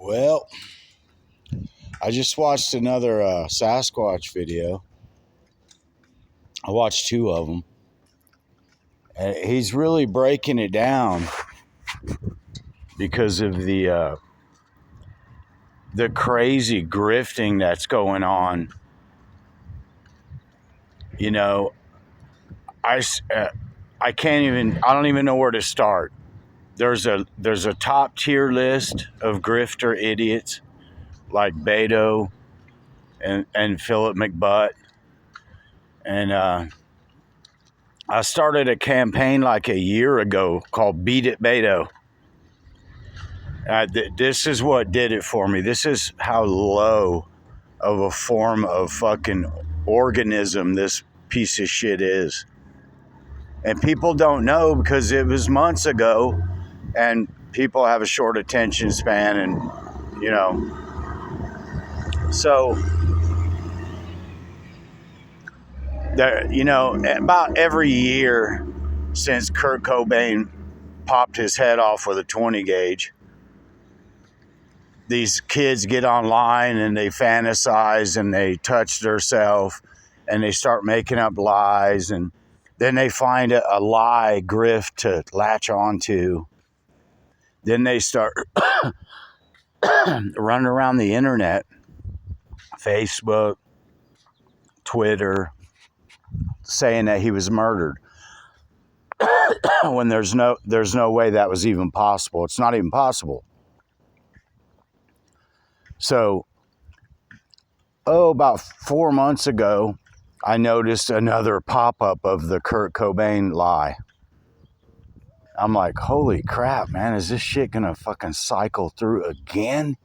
Well, I just watched another Sasquatch video. I watched two of them. And he's really breaking it down because of the crazy grifting that's going on. You know, I don't even know where to start. There's a top tier list of grifter idiots like Beto and Philip McButt. And I started a campaign like a year ago called Beat It Beto. This is what did it for me. This is how low of a form of fucking organism this piece of shit is. And people don't know because it was months ago and people have a short attention span and, you know. So, about every year since Kurt Cobain popped his head off with a 20 gauge, these kids get online and they fantasize and they touch themselves and they start making up lies, and then they find a lie grift to latch onto. Then they start running around the internet, Facebook, Twitter, saying that he was murdered when there's no way that was even possible. It's not even possible. So, about 4 months ago, I noticed another pop-up of the Kurt Cobain lie. I'm like, holy crap, man, is this shit gonna fucking cycle through again?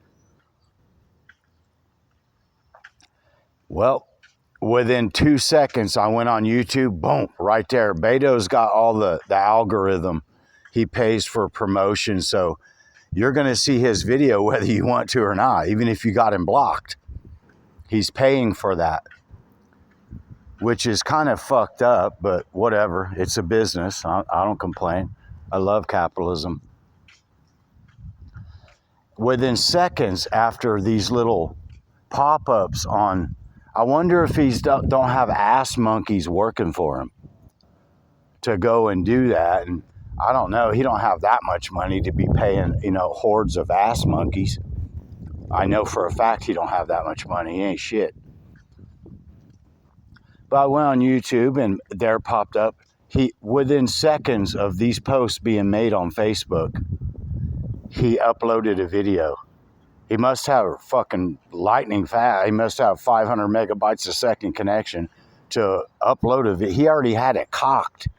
Well, within 2 seconds, I went on YouTube, boom, right there. Beto's got all the algorithm. He pays for promotion, so you're gonna see his video whether you want to or not, even if you got him blocked. He's paying for that, which is kind of fucked up, but whatever. It's a business. I don't complain. I love capitalism. Within seconds after these little pop-ups on, I wonder if he's don't have ass monkeys working for him to go and do that. And I don't know. He don't have that much money to be paying, hordes of ass monkeys. I know for a fact he don't have that much money. He ain't shit. But I went on YouTube and there popped up. Within seconds of these posts being made on Facebook, he uploaded a video. He must have fucking lightning fast. He must have 500 megabytes a second connection to upload a video. He already had it cocked,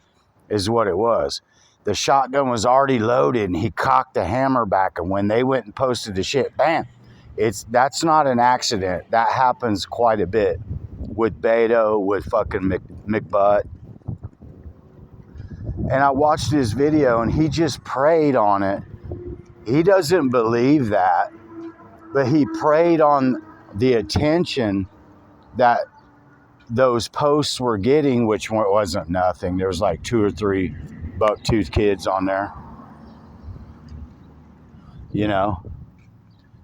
is what it was. The shotgun was already loaded and he cocked the hammer back. And when they went and posted the shit, bam. That's not an accident. That happens quite a bit with Beto, with fucking McButt. And I watched his video and he just preyed on it. He doesn't believe that, but he preyed on the attention that those posts were getting, which wasn't nothing. There was like 2 or 3 buck-toothed kids on there.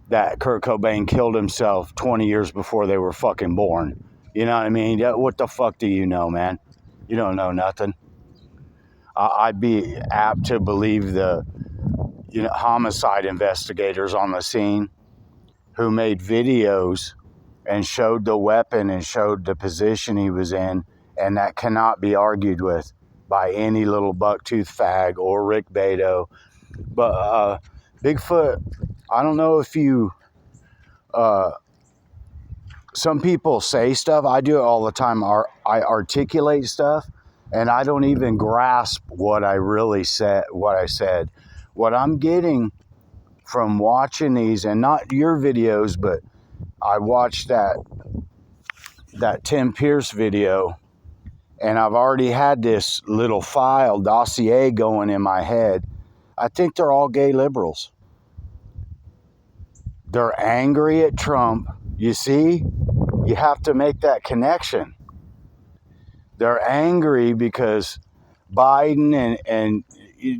That Kurt Cobain killed himself 20 years before they were fucking born. You know what I mean? What the fuck do you know, man? You don't know nothing. I'd be apt to believe the homicide investigators on the scene who made videos and showed the weapon and showed the position he was in, and that cannot be argued with by any little bucktooth fag or Rick Beto. But Bigfoot, I don't know if you... some people say stuff. I do it all the time. I articulate stuff, and I don't even grasp what I really said, what I said. What I'm getting from watching these, and not your videos, but I watched that Tim Pierce video, and I've already had this little file dossier going in my head. I think they're all gay liberals. They're angry at Trump. You see? You have to make that connection. They're angry because Biden and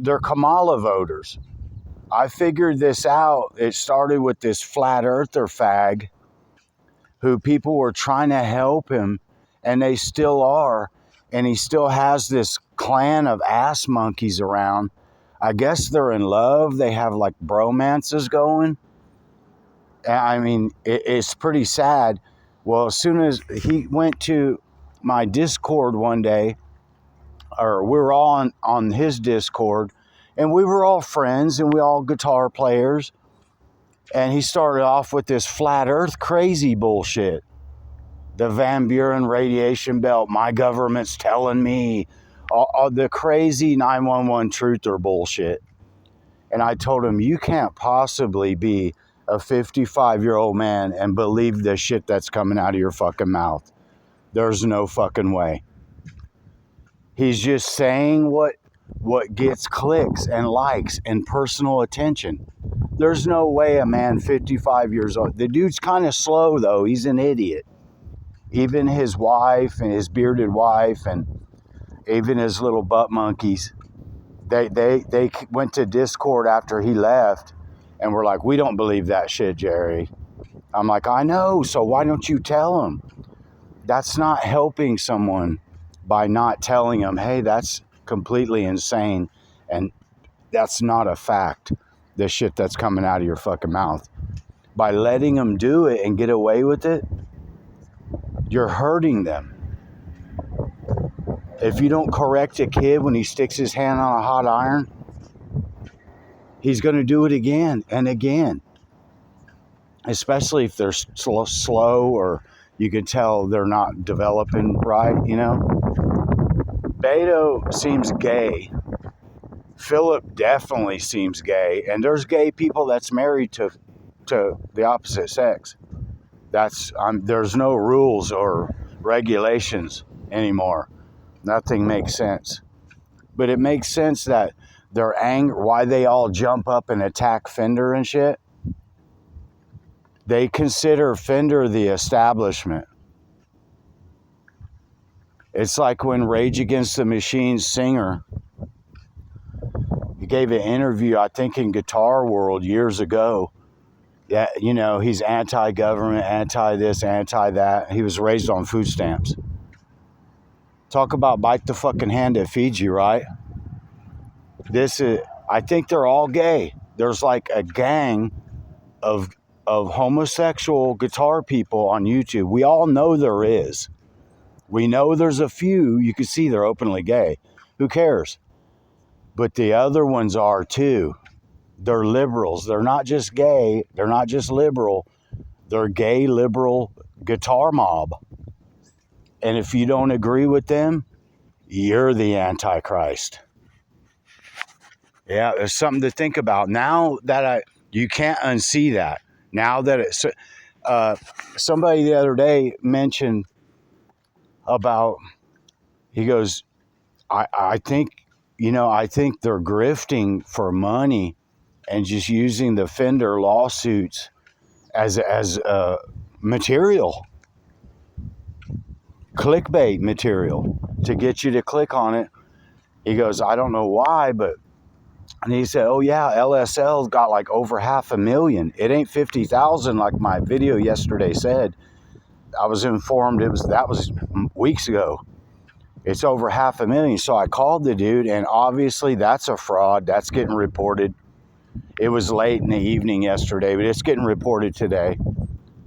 they're Kamala voters. I figured this out. It started with this flat earther fag who people were trying to help him, and they still are. And he still has this clan of ass monkeys around. I guess they're in love. They have like bromances going. I mean, it's pretty sad. Well, as soon as he went to my Discord one day, or we were all on his Discord, and we were all friends and we all guitar players. And he started off with this flat earth crazy bullshit. The Van Buren radiation belt, my government's telling me, all the crazy 911 truther bullshit. And I told him, you can't possibly be a 55-year-old man and believe the shit that's coming out of your fucking mouth. There's no fucking way. He's just saying what gets clicks and likes and personal attention. There's no way a man 55 years old. The dude's kind of slow, though. He's an idiot. Even his wife and his bearded wife and even his little butt monkeys, they went to Discord after he left and were like, we don't believe that shit, Jerry. I'm like, I know, so why don't you tell him? That's not helping someone by not telling him, hey, that's completely insane and that's not a fact, the shit that's coming out of your fucking mouth. By letting them do it and get away with it, you're hurting them. If you don't correct a kid when he sticks his hand on a hot iron, he's going to do it again and again. Especially if they're slow or you can tell they're not developing right, you know. Beto seems gay. Philip definitely seems gay. And there's gay people that's married to the opposite sex. There's no rules or regulations anymore. Nothing makes sense. But it makes sense that they're angry, why they all jump up and attack Fender and shit. They consider Fender the establishment. It's like when Rage Against the Machine's singer, he gave an interview, I think in Guitar World years ago. Yeah, you know, he's anti-government, anti-this, anti-that. He was raised on food stamps. Talk about bite the fucking hand that feeds you, right? I think they're all gay. There's like a gang of homosexual guitar people on YouTube. We all know there is. We know there's a few. You can see they're openly gay. Who cares? But the other ones are too. They're liberals. They're not just gay. They're not just liberal. They're gay, liberal guitar mob. And if you don't agree with them, you're the Antichrist. Yeah, there's something to think about. Now that you can't unsee that. Now that it's... somebody the other day mentioned about... He goes, I think, I think they're grifting for money and just using the Fender lawsuits as material, clickbait material to get you to click on it. He goes, I don't know why, but, and he said, oh yeah, LSL's got like over 500,000. It ain't 50,000 like my video yesterday said. I was informed that was weeks ago. It's over 500,000. So I called the dude, and obviously that's a fraud. That's getting reported. It was late in the evening yesterday, but it's getting reported today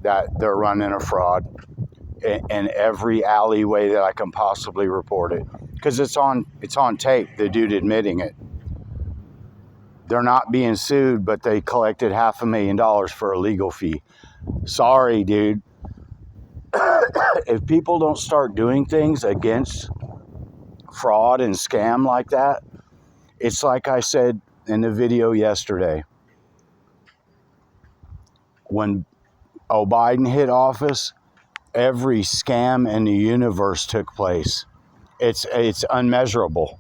that they're running a fraud in every alleyway that I can possibly report it. Because it's on tape, the dude admitting it. They're not being sued, but they collected $500,000 for a legal fee. Sorry, dude. If people don't start doing things against fraud and scam like that, it's like I said in the video yesterday. When Biden hit office, every scam in the universe took place. It's unmeasurable.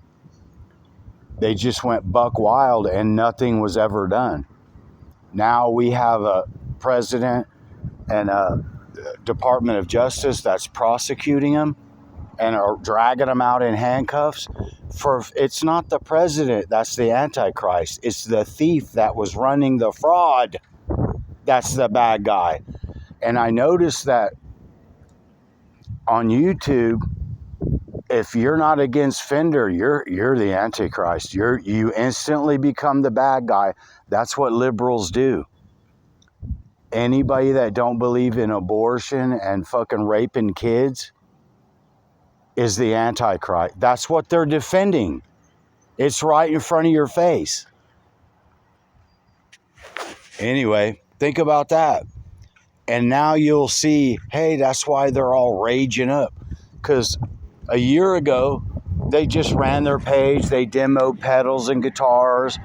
They just went buck wild and nothing was ever done. Now we have a president and a Department of Justice that's prosecuting them. and are dragging them out in handcuffs. It's not the president that's the Antichrist. It's the thief that was running the fraud. That's the bad guy. And I noticed that on YouTube, if you're not against Fender, you're the Antichrist. You instantly become the bad guy. That's what liberals do. Anybody that don't believe in abortion and fucking raping kids is the Antichrist. That's what they're defending. It's right in front of your face. Anyway, think about that. And now you'll see, hey, that's why they're all raging up. Because a year ago, they just ran their page. They demoed pedals and guitars.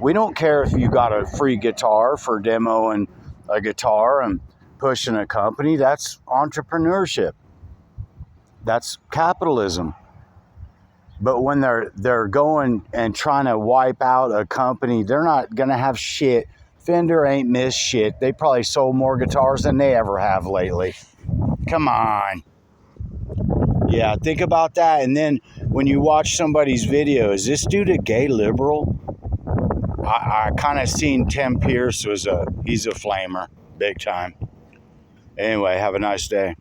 We don't care if you got a free guitar for demoing a guitar and pushing a company. That's entrepreneurship. That's capitalism. But when they're going and trying to wipe out a company, they're not going to have shit. Fender ain't missed shit. They probably sold more guitars than they ever have lately. Come on. Yeah, think about that. And then when you watch somebody's video, is this dude a gay liberal? I kind of seen Tim Pierce he's a flamer, big time. Anyway, have a nice day.